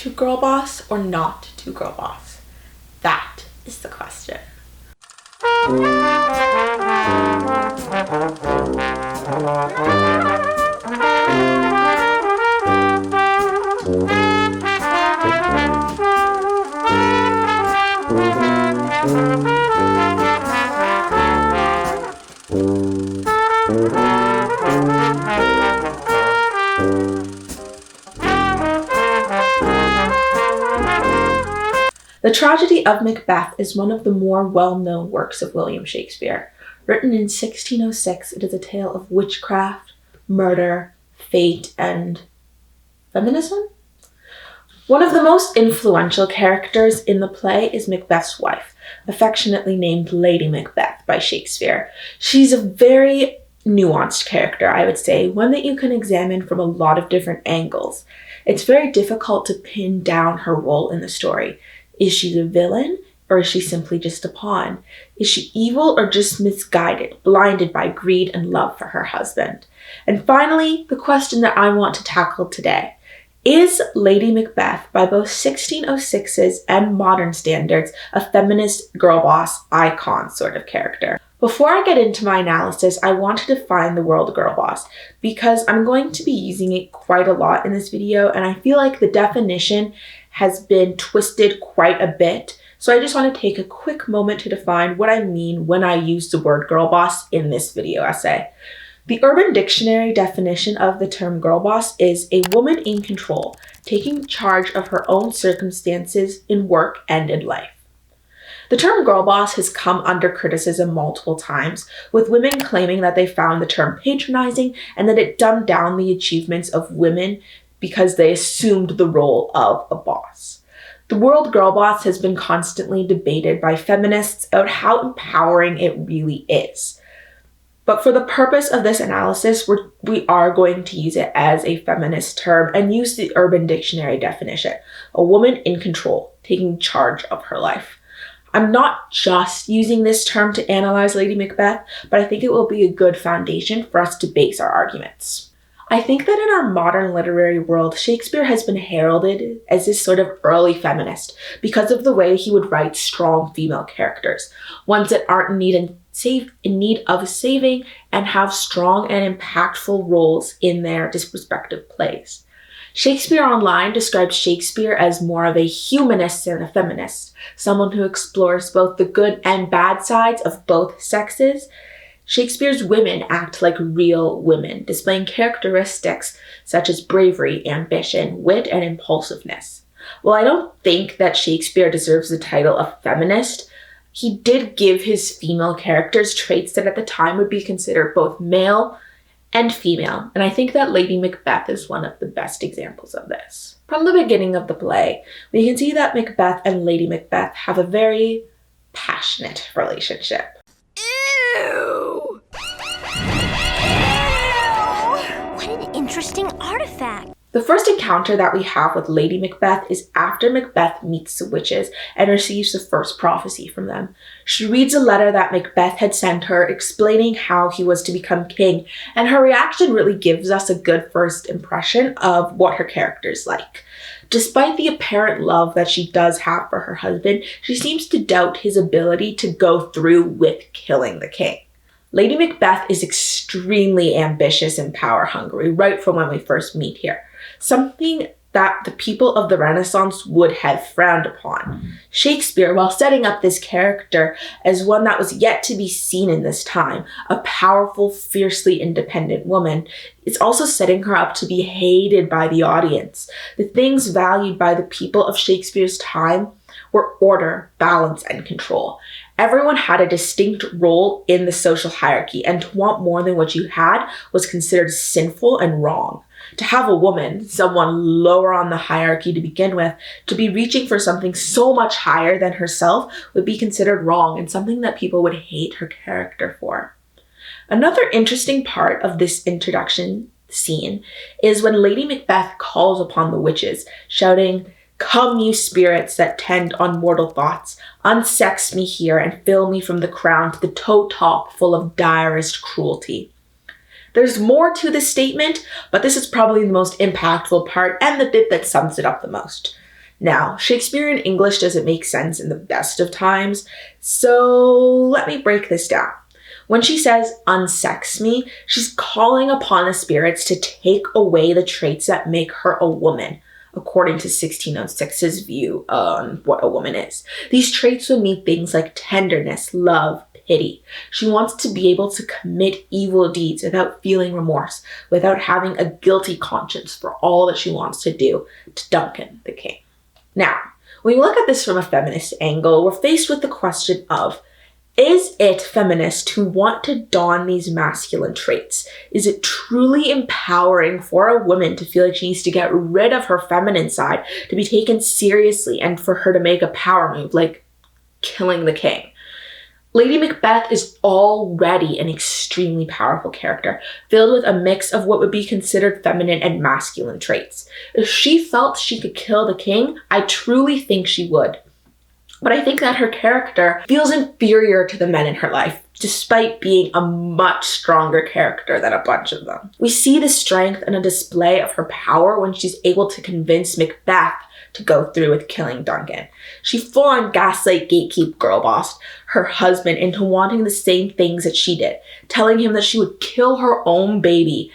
To girl boss or not to girl boss? That is the question. The Tragedy of Macbeth is one of the more well-known works of William Shakespeare. Written in 1606, it is a tale of witchcraft, murder, fate, and feminism? One of the most influential characters in the play is Macbeth's wife, affectionately named Lady Macbeth by Shakespeare. She's a very nuanced character, I would say, one that you can examine from a lot of different angles. It's very difficult to pin down her role in the story. Is she the villain, or is she simply just a pawn? Is she evil or just misguided, blinded by greed and love for her husband? And finally, the question that I want to tackle today. Is Lady Macbeth, by both 1606's and modern standards, a feminist girl boss icon sort of character? Before I get into my analysis, I want to define the word girl boss because I'm going to be using it quite a lot in this video, and I feel like the definition has been twisted quite a bit. So I just want to take a quick moment to define what I mean when I use the word girl boss in this video essay. The Urban Dictionary definition of the term girl boss is a woman in control, taking charge of her own circumstances in work and in life. The term girl boss has come under criticism multiple times, with women claiming that they found the term patronizing and that it dumbed down the achievements of women because they assumed the role of a boss. The word girl boss has been constantly debated by feminists about how empowering it really is. But for the purpose of this analysis, we are going to use it as a feminist term and use the Urban Dictionary definition, a woman in control, taking charge of her life. I'm not just using this term to analyze Lady Macbeth, but I think it will be a good foundation for us to base our arguments. I think that in our modern literary world, Shakespeare has been heralded as this sort of early feminist because of the way he would write strong female characters, ones that aren't in need of saving and have strong and impactful roles in their respective plays. Shakespeare Online describes Shakespeare as more of a humanist than a feminist, someone who explores both the good and bad sides of both sexes. Shakespeare's women act like real women, displaying characteristics such as bravery, ambition, wit, and impulsiveness. While I don't think that Shakespeare deserves the title of feminist, he did give his female characters traits that at the time would be considered both male and female, and I think that Lady Macbeth is one of the best examples of this. From the beginning of the play, we can see that Macbeth and Lady Macbeth have a very passionate relationship. Ew! What an interesting artifact! The first encounter that we have with Lady Macbeth is after Macbeth meets the witches and receives the first prophecy from them. She reads a letter that Macbeth had sent her explaining how he was to become king, and her reaction really gives us a good first impression of what her character is like. Despite the apparent love that she does have for her husband, she seems to doubt his ability to go through with killing the king. Lady Macbeth is extremely ambitious and power-hungry right from when we first meet here, something that the people of the Renaissance would have frowned upon. Shakespeare, while setting up this character as one that was yet to be seen in this time, a powerful, fiercely independent woman, is also setting her up to be hated by the audience. The things valued by the people of Shakespeare's time were order, balance, and control. Everyone had a distinct role in the social hierarchy, and to want more than what you had was considered sinful and wrong. To have a woman, someone lower on the hierarchy to begin with, to be reaching for something so much higher than herself would be considered wrong and something that people would hate her character for. Another interesting part of this introduction scene is when Lady Macbeth calls upon the witches, shouting, "Come, you spirits that tend on mortal thoughts, unsex me here and fill me from the crown to the toe top full of direst cruelty." There's more to this statement, but this is probably the most impactful part and the bit that sums it up the most. Now, Shakespeare in English doesn't make sense in the best of times, so let me break this down. When she says, unsex me, she's calling upon the spirits to take away the traits that make her a woman, according to 1606's view on what a woman is. These traits would mean things like tenderness, love, pity. She wants to be able to commit evil deeds without feeling remorse, without having a guilty conscience for all that she wants to do to Duncan, the king. Now, when you look at this from a feminist angle, we're faced with the question of, is it feminist to want to don these masculine traits? Is it truly empowering for a woman to feel like she needs to get rid of her feminine side to be taken seriously and for her to make a power move like killing the king? Lady Macbeth is already an extremely powerful character, filled with a mix of what would be considered feminine and masculine traits. If she felt she could kill the king, I truly think she would. But I think that her character feels inferior to the men in her life, despite being a much stronger character than a bunch of them. We see the strength and a display of her power when she's able to convince Macbeth to go through with killing Duncan. She full-on gaslight gatekeep girlbossed her husband into wanting the same things that she did, telling him that she would kill her own baby,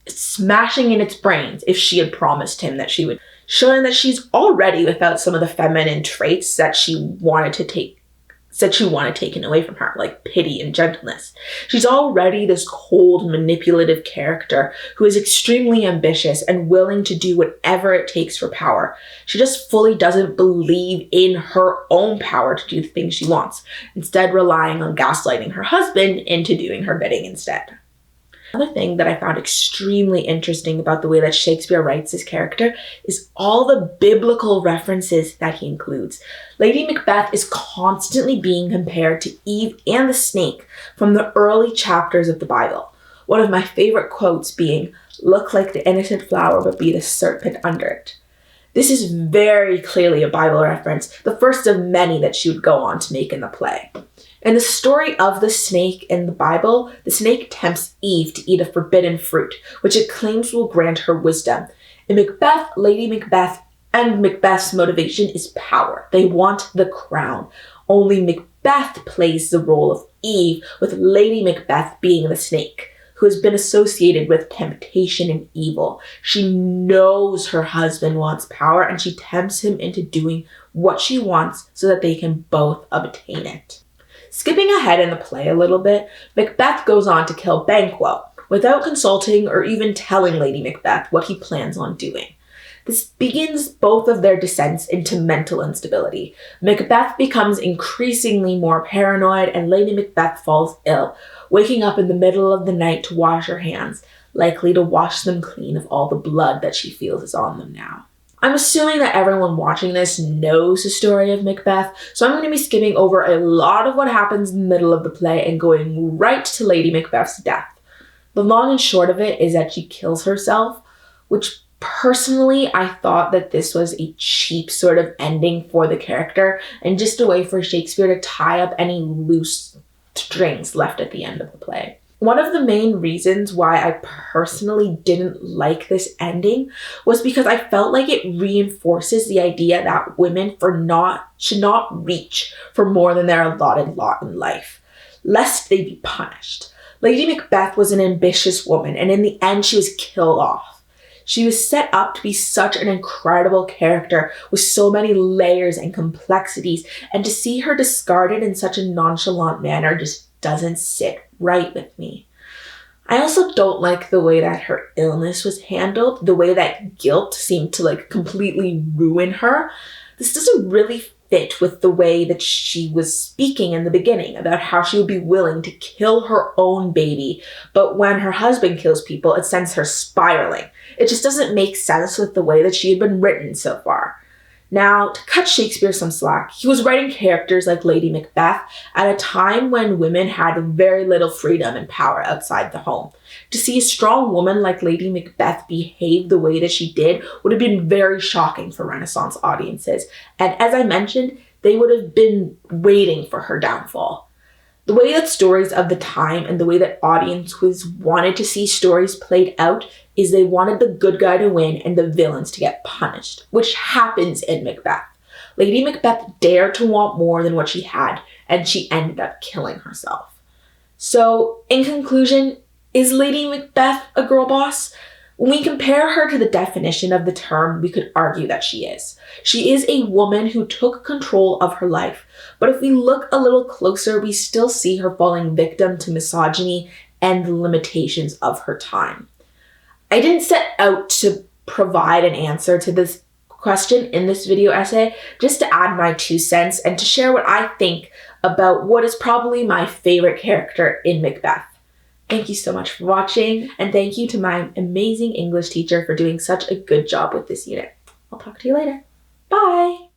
smashing in its brains if she had promised him that she would, showing that she's already without some of the feminine traits that she wanted taken away from her, like pity and gentleness. She's already this cold, manipulative character who is extremely ambitious and willing to do whatever it takes for power. She just fully doesn't believe in her own power to do the things she wants, instead relying on gaslighting her husband into doing her bidding instead. Another thing that I found extremely interesting about the way that Shakespeare writes his character is all the biblical references that he includes. Lady Macbeth is constantly being compared to Eve and the snake from the early chapters of the Bible. One of my favorite quotes being, "Look like the innocent flower, but be the serpent under it." This is very clearly a Bible reference, the first of many that she would go on to make in the play. In the story of the snake in the Bible, the snake tempts Eve to eat a forbidden fruit, which it claims will grant her wisdom. In Macbeth, Lady Macbeth and Macbeth's motivation is power. They want the crown. Only Macbeth plays the role of Eve, with Lady Macbeth being the snake, who has been associated with temptation and evil. She knows her husband wants power, and she tempts him into doing what she wants so that they can both obtain it. Skipping ahead in the play a little bit, Macbeth goes on to kill Banquo without consulting or even telling Lady Macbeth what he plans on doing. This begins both of their descents into mental instability. Macbeth becomes increasingly more paranoid, and Lady Macbeth falls ill, waking up in the middle of the night to wash her hands, likely to wash them clean of all the blood that she feels is on them now. I'm assuming that everyone watching this knows the story of Macbeth, so I'm going to be skipping over a lot of what happens in the middle of the play and going right to Lady Macbeth's death. The long and short of it is that she kills herself, which personally I thought that this was a cheap sort of ending for the character and just a way for Shakespeare to tie up any loose strings left at the end of the play. One of the main reasons why I personally didn't like this ending was because I felt like it reinforces the idea that women should not reach for more than their allotted lot in life, lest they be punished. Lady Macbeth was an ambitious woman, and in the end she was killed off. She was set up to be such an incredible character with so many layers and complexities, and to see her discarded in such a nonchalant manner just doesn't sit right with me. I also don't like the way that her illness was handled, the way that guilt seemed to completely ruin her. This doesn't really fit with the way that she was speaking in the beginning about how she would be willing to kill her own baby, but when her husband kills people, it sends her spiraling. It just doesn't make sense with the way that she had been written so far. Now, to cut Shakespeare some slack, he was writing characters like Lady Macbeth at a time when women had very little freedom and power outside the home. To see a strong woman like Lady Macbeth behave the way that she did would have been very shocking for Renaissance audiences, and as I mentioned, they would have been waiting for her downfall. The way that stories of the time and the way that audiences wanted to see stories played out is they wanted the good guy to win and the villains to get punished, which happens in Macbeth. Lady Macbeth dared to want more than what she had, and she ended up killing herself. So, in conclusion, is Lady Macbeth a girl boss? When we compare her to the definition of the term, we could argue that she is. She is a woman who took control of her life, but if we look a little closer, we still see her falling victim to misogyny and the limitations of her time. I didn't set out to provide an answer to this question in this video essay, just to add my 2 cents and to share what I think about what is probably my favorite character in Macbeth. Thank you so much for watching, and thank you to my amazing English teacher for doing such a good job with this unit. I'll talk to you later. Bye!